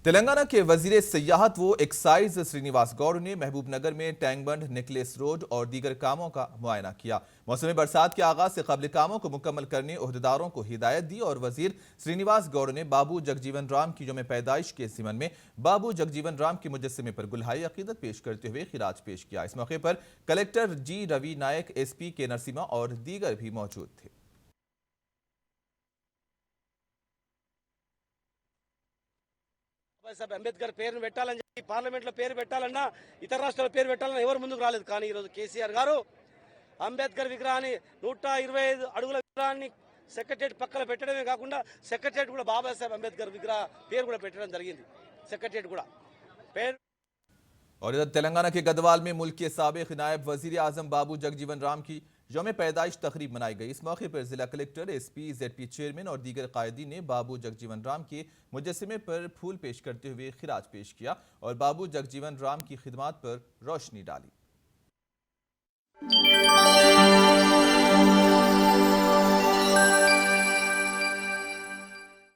तेलंगाना के वजीर सियाहत व एक्साइज श्रीनिवास गौड़ ने महबूबनगर में टैंकबंड, नेकलेस रोड और दीगर कामों का मुआयना किया। मौसमी बरसात के आगाज से कबल कामों को मुकम्मल करने ओहदेदारों को हिदायत दी और वजीर श्रीनिवास गौड़ ने बाबू जगजीवन राम की यौम पैदाइश के ज़िमन में बाबू जगजीवन राम के मुजस्समे पर गुलहाई अकीदत पेश करते हुए खिराज पेश किया। इस मौके पर कलेक्टर जी रवि नायक, SP के नरसिम्हा और दीगर भी मौजूद थे। సాబ్ అంబేద్కర్ పేరును పెట్టాలని చెప్పి పార్లమెంట్ లో పేరు పెట్టాలన్నా ఇతర రాష్ట్రాల పేరు పెట్టాలన్నా ఎవరు ముందుకు రాలేదు. కానీ ఈ రోజు కేసీఆర్ గారు అంబేద్కర్ విగ్రహాన్ని 125 అడుగుల విగ్రహాన్ని సెక్రటరియట్ పక్కన పెట్టడమే కాకుండా సెక్రటరియట్ కూడా బాబాసాహెబ్ అంబేద్కర్ విగ్రహ పేరు కూడా పెట్టడం జరిగింది. సెక్రటరియట్ కూడా పేరు। और इधर तेलंगाना के गदवाल में मुल्क के साबिक नायब वजीर आजम बाबू जगजीवन राम की यौम पैदाइश तकरीब मनाई गई। इस मौके पर जिला कलेक्टर, SP, ZP चेयरमैन और दीगर कायदीन ने बाबू जगजीवन राम के मुजस्समे पर फूल पेश करते हुए खिराज पेश किया और बाबू जगजीवन राम की खिदमत पर रोशनी डाली।